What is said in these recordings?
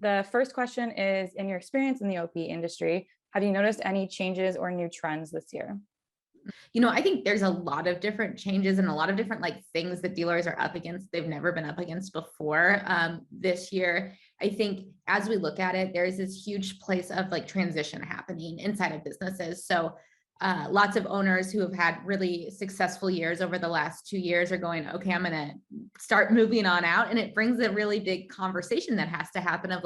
The first question is, in your experience in the OP industry, have you noticed any changes or new trends this year? I think there's a lot of different changes and a lot of different things that dealers are up against they've never been up against before. This year, I think as we look at it, there's this huge place of transition happening inside of businesses. So lots of owners who have had really successful years over the last 2 years are going, okay, I'm going to start moving on out. And it brings a really big conversation that has to happen of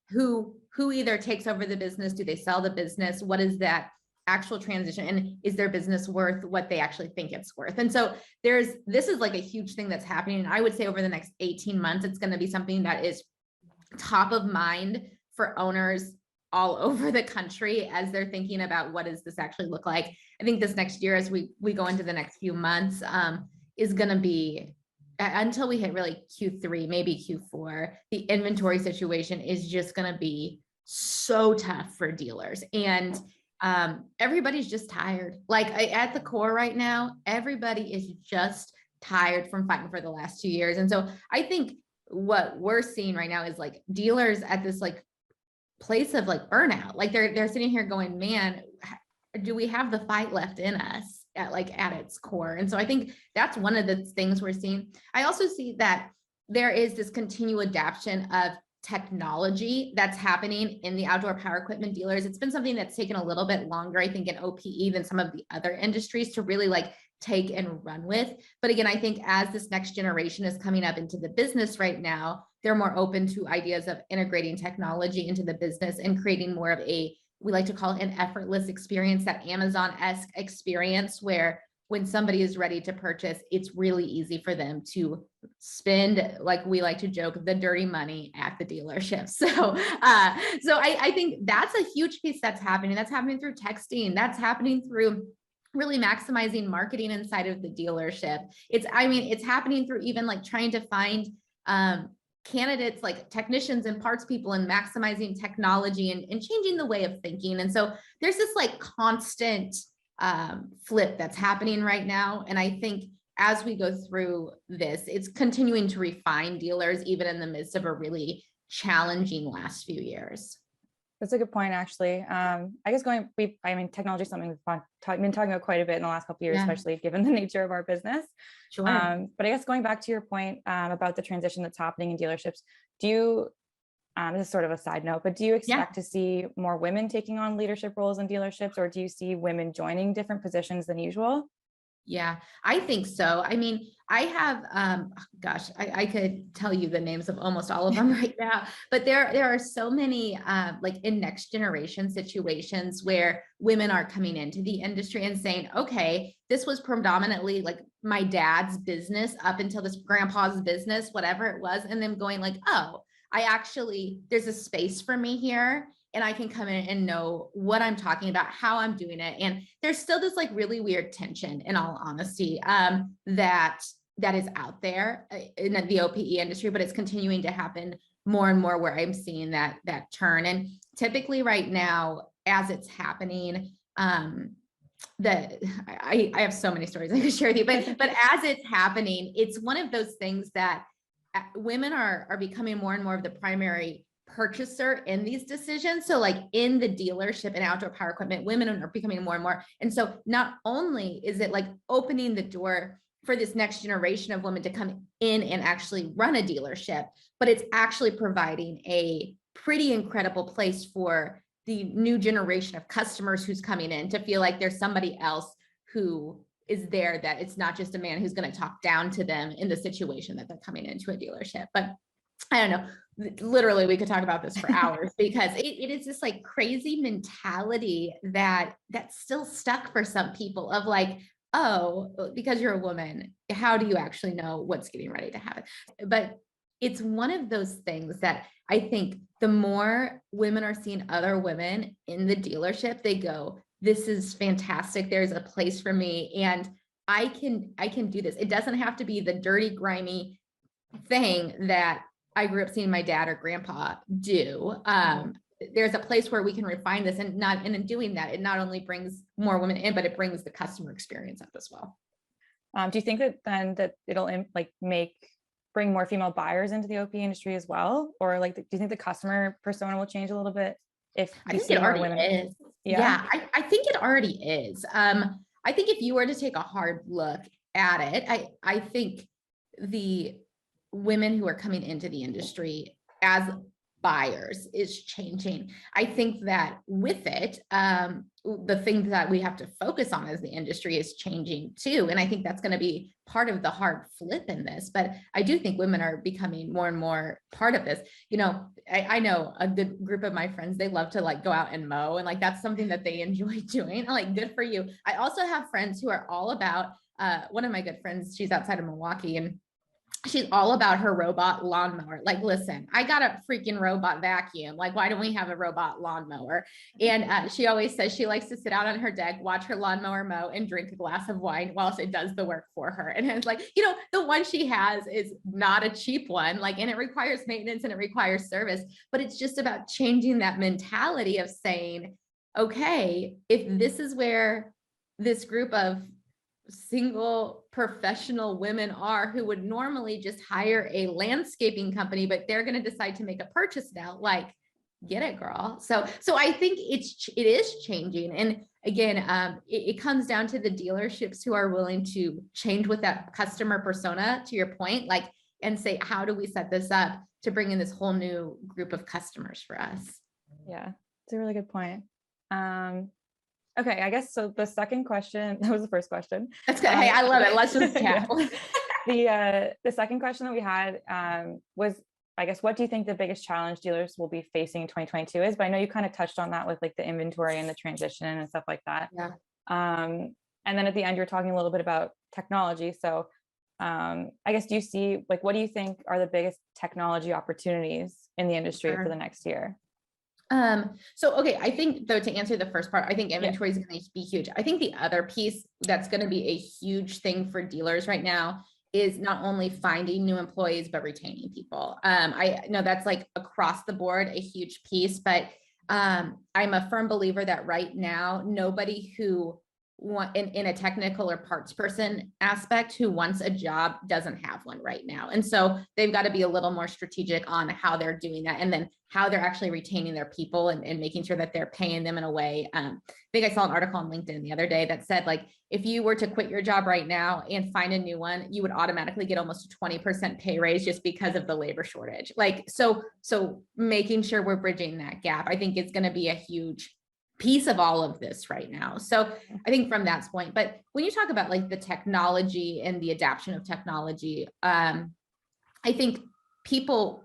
who either takes over the business, do they sell the business? What is that actual transition, and is their business worth what they actually think it's worth? And so this is a huge thing that's happening. And I would say over the next 18 months, it's going to be something that is top of mind for owners all over the country as they're thinking about what does this actually look like. I think this next year, as we go into the next few months, is going to be, until we hit really Q3, maybe Q4, the inventory situation is just going to be so tough for dealers. And everybody's just tired. At the core right now, everybody is just tired from fighting for the last 2 years. And so I think what we're seeing right now is dealers at this place of burnout. They're sitting here going, man, do we have the fight left in us at its core? And so I think that's one of the things we're seeing. I also see that there is this continual adaptation of technology that's happening in the outdoor power equipment dealers. It's been something that's taken a little bit longer, I think, in OPE than some of the other industries to really take and run with. But again, I think as this next generation is coming up into the business right now, they're more open to ideas of integrating technology into the business and creating more of we like to call it an effortless experience, that Amazon-esque experience where when somebody is ready to purchase, it's really easy for them to spend, like we like to joke, the dirty money at the dealership. So I think that's a huge piece that's happening. That's happening through texting. That's happening through really maximizing marketing inside of the dealership. It's happening through even trying to find candidates, technicians and parts people, and maximizing technology and changing the way of thinking. And so there's this constant flip that's happening right now. And I think as we go through this, it's continuing to refine dealers, even in the midst of a really challenging last few years. That's a good point, actually. I guess technology is something we've been talking about quite a bit in the last couple of years, especially given the nature of our business. Sure. But I guess going back to your point about the transition that's happening in dealerships, do you, this is sort of a side note, but do you expect to see more women taking on leadership roles in dealerships, or do you see women joining different positions than usual? Yeah, I think so. I have, I could tell you the names of almost all of them right now, but there are so many, in next generation situations where women are coming into the industry and saying, okay, this was predominantly my dad's business up until this grandpa's business, whatever it was. And then going oh, there's a space for me here. And I can come in and know what I'm talking about, how I'm doing it. And there's still this really weird tension, in all honesty, that is out there in the OPE industry, but it's continuing to happen more and more where I'm seeing that turn. And typically right now, as it's happening, I have so many stories I could share with you, but as it's happening, it's one of those things that women are becoming more and more of the primary purchaser in these decisions. So in the dealership and outdoor power equipment, women are becoming more and more. And so not only is it opening the door for this next generation of women to come in and actually run a dealership, but it's actually providing a pretty incredible place for the new generation of customers who's coming in to feel like there's somebody else who is there, that it's not just a man who's going to talk down to them in the situation that they're coming into a dealership. But I don't know, literally we could talk about this for hours because it is this crazy mentality that's still stuck for some people of oh, because you're a woman, how do you actually know what's getting ready to happen? But it's one of those things that I think the more women are seeing other women in the dealership, they go, this is fantastic. There's a place for me and I can do this. It doesn't have to be the dirty, grimy thing that I grew up seeing my dad or grandpa do. There's a place where we can refine this, and in doing that, it not only brings more women in, but it brings the customer experience up as well. Do you think that then that it'll make bring more female buyers into the OP industry as well? Or like, do you think the customer persona will change a little bit if I you think see it more already women? is. Yeah. Yeah, I think it already is. I think if you were to take a hard look at it, I think the women who are coming into the industry as buyers is changing. I think that with it, the thing that we have to focus on as the industry is changing too. And I think that's going to be part of the hard flip in this. But I do think women are becoming more and more part of this. You know, I know a good group of my friends, they love to like go out and mow, and like that's something that they enjoy doing. Like, good for you. I also have friends who are all about, one of my good friends, she's outside of Milwaukee, and she's all about her robot lawnmower. Like, listen, I got a freaking robot vacuum. Like, why don't we have a robot lawnmower? And she always says she likes to sit out on her deck, watch her lawnmower mow, and drink a glass of wine whilst it does the work for her. And it's like, you know, the one she has is not a cheap one, like, and it requires maintenance and it requires service, but it's just about changing that mentality of saying, okay, if this is where this group of single professional women are, who would normally just hire a landscaping company, but they're going to decide to make a purchase now, like, get it, girl. So I think it is changing. And again, it comes down to the dealerships who are willing to change with that customer persona, to your point, like, and say, how do we set this up to bring in this whole new group of customers for us? Yeah, it's a really good point. Okay, I guess so. The second question, that was the first question. That's good. Hey, I love it. Let's just chat. The second question that we had was, I guess, what do you think the biggest challenge dealers will be facing in 2022 is? But I know you kind of touched on that with like the inventory and the transition and stuff like that. Yeah. And then at the end, you're talking a little bit about technology. So I guess, do you see, like, what do you think are the biggest technology opportunities in the industry for the next year? Okay, I think though, to answer the first part, I think inventory is going to be huge. I think the other piece that's going to be a huge thing for dealers right now is not only finding new employees, but retaining people. I know that's like across the board, a huge piece, but I'm a firm believer that right now, nobody who in a technical or parts person aspect who wants a job doesn't have one right now. And so they've got to be a little more strategic on how they're doing that, and then how they're actually retaining their people and making sure that they're paying them in a way. I think I saw an article on LinkedIn the other day that said, like, if you were to quit your job right now and find a new one, you would automatically get almost a 20% pay raise just because of the labor shortage. Like, so making sure we're bridging that gap, I think, is going to be a huge piece of all of this right now. So I think from that point, but when you talk about like the technology and the adoption of technology, I think people,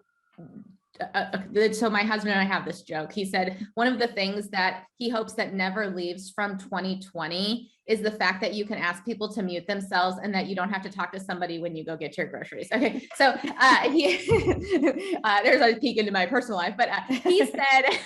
so my husband and I have this joke. He said, one of the things that he hopes that never leaves from 2020 is the fact that you can ask people to mute themselves and that you don't have to talk to somebody when you go get your groceries. Okay. So there's a peek into my personal life, but he said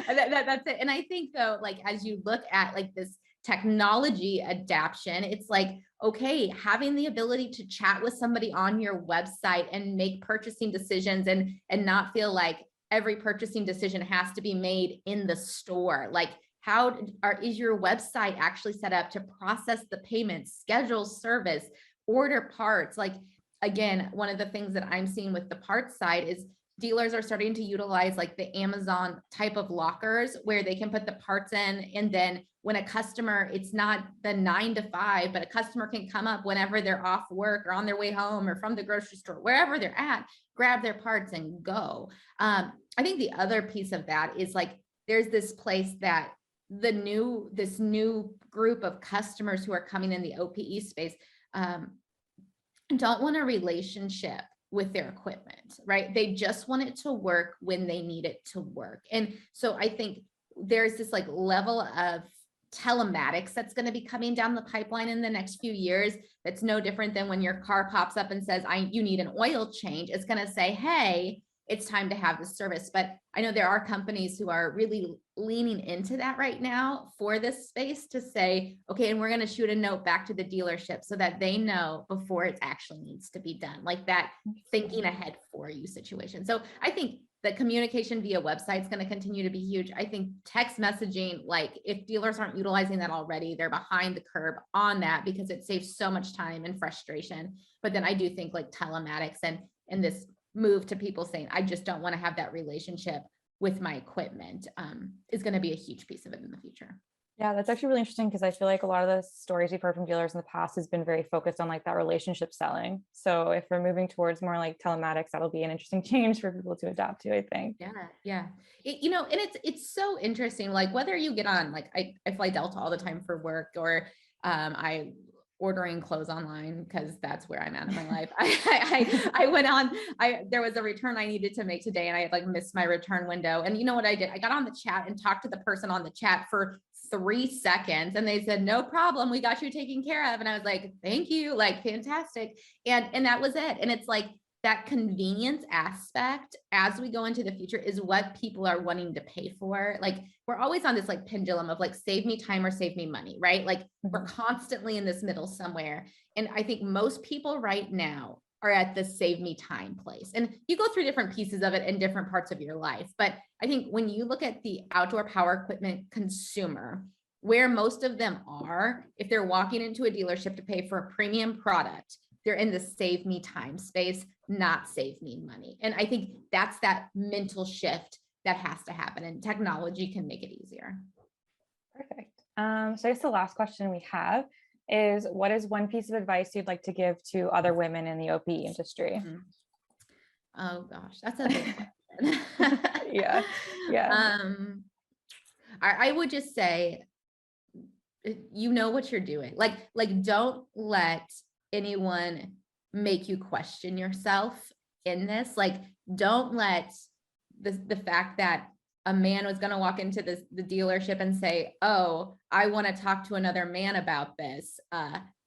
that's it. And I think though, like, as you look at like this technology adaption, it's like, okay, having the ability to chat with somebody on your website and make purchasing decisions and not feel like every purchasing decision has to be made in the store. Like, how is your website actually set up to process the payments, schedule service, order parts? Like, again, one of the things that I'm seeing with the parts side is dealers are starting to utilize like the Amazon type of lockers where they can put the parts in. And then when a customer, it's not the 9 to 5, but a customer can come up whenever they're off work or on their way home or from the grocery store, wherever they're at, grab their parts and go. I think the other piece of that is like, there's this place that this new group of customers who are coming in the OPE space don't want a relationship with their equipment, right? They just want it to work when they need it to work. And so I think there's this like level of telematics that's going to be coming down the pipeline in the next few years. That's no different than when your car pops up and says, you need an oil change. It's going to say, hey, it's time to have this service. But I know there are companies who are really leaning into that right now for this space to say, okay, and we're going to shoot a note back to the dealership so that they know before it actually needs to be done, like that thinking ahead for you situation. So I think that communication via website is going to continue to be huge. I think text messaging, like if dealers aren't utilizing that already, they're behind the curve on that because it saves so much time and frustration. But then I do think like telematics and this move to people saying, I just don't want to have that relationship with my equipment is going to be a huge piece of it in the future. Yeah, that's actually really interesting because I feel like a lot of the stories we've heard from dealers in the past has been very focused on like that relationship selling. So if we're moving towards more like telematics, that'll be an interesting change for people to adapt to, I think. Yeah. And it's so interesting, like whether you get on, like I fly Delta all the time for work, or I ordering clothes online because that's where I'm at in my life. I went on, there was a return I needed to make today and I had like missed my return window. And you know what I did? I got on the chat and talked to the person on the chat for 3 seconds and they said, no problem, we got you taken care of. And I was like, thank you, like fantastic. And that was it. And it's like that convenience aspect as we go into the future is what people are wanting to pay for. Like we're always on this like pendulum of like, save me time or save me money, right? Like we're constantly in this middle somewhere. And I think most people right now are at the save me time place. And you go through different pieces of it in different parts of your life. But I think when you look at the outdoor power equipment consumer, where most of them are, if they're walking into a dealership to pay for a premium product, they're in the save me time space, not save me money. And I think that's that mental shift that has to happen, and technology can make it easier. Perfect. So I guess the last question we have is, what is one piece of advice you'd like to give to other women in the OPE industry? Oh gosh, that's a big question. Yeah. I would just say, you know what you're doing. Like don't let anyone make you question yourself in this. Like don't let the fact that a man was going to walk into the dealership and say, oh, I want to talk to another man about this,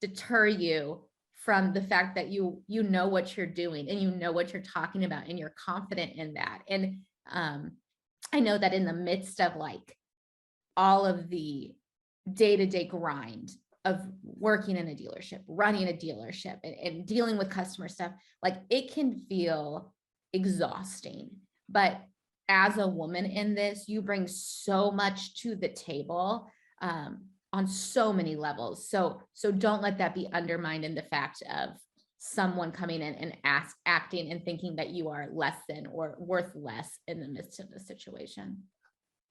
deter you from the fact that you know what you're doing and you know what you're talking about and you're confident in that. And I know that in the midst of like all of the day-to-day grind of working in a dealership, running a dealership, and dealing with customer stuff, like it can feel exhausting. But as a woman in this, you bring so much to the table on so many levels. So don't let that be undermined in the fact of someone coming in and acting and thinking that you are less than or worth less in the midst of the situation.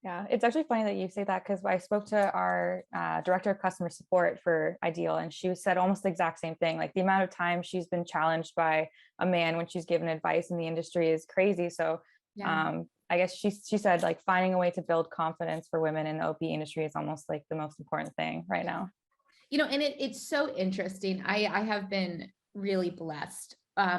Yeah, it's actually funny that you say that, because I spoke to our director of customer support for Ideal, and she said almost the exact same thing. Like the amount of time she's been challenged by a man when she's given advice in the industry is crazy. So I guess she said like finding a way to build confidence for women in the OP industry is almost like the most important thing right now. You know, and it's so interesting. I have been really blessed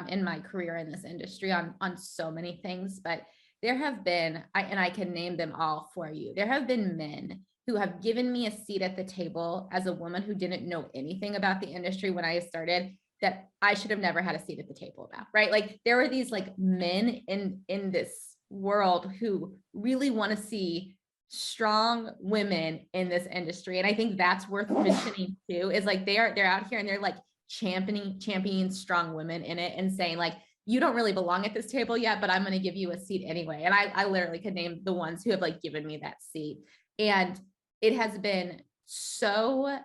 in my career in this industry on so many things, but there have been, and I can name them all for you. There have been men who have given me a seat at the table as a woman who didn't know anything about the industry when I started, that I should have never had a seat at the table about, right? Like there were these like men in this world who really want to see strong women in this industry. And I think that's worth mentioning too, is like they're out here and they're like championing strong women in it and saying like, you don't really belong at this table yet, but I'm going to give you a seat anyway. And I literally could name the ones who have like given me that seat. And it has been so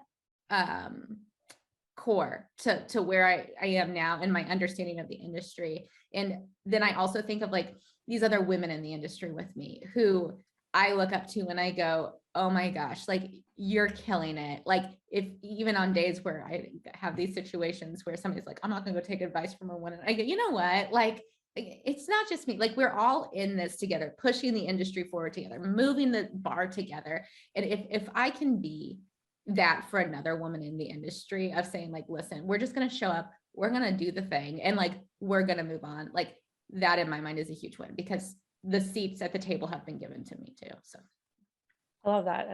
core to where I am now in my understanding of the industry. And then I also think of like these other women in the industry with me who I look up to and I go, oh my gosh, like you're killing it. Like if even on days where I have these situations where somebody's like, I'm not gonna go take advice from a woman. I go, you know what? Like it's not just me. Like we're all in this together, pushing the industry forward together, moving the bar together. And if I can be that for another woman in the industry of saying like, listen, we're just gonna show up, we're gonna do the thing, and like we're gonna move on. Like that in my mind is a huge win because the seats at the table have been given to me too. So I love that.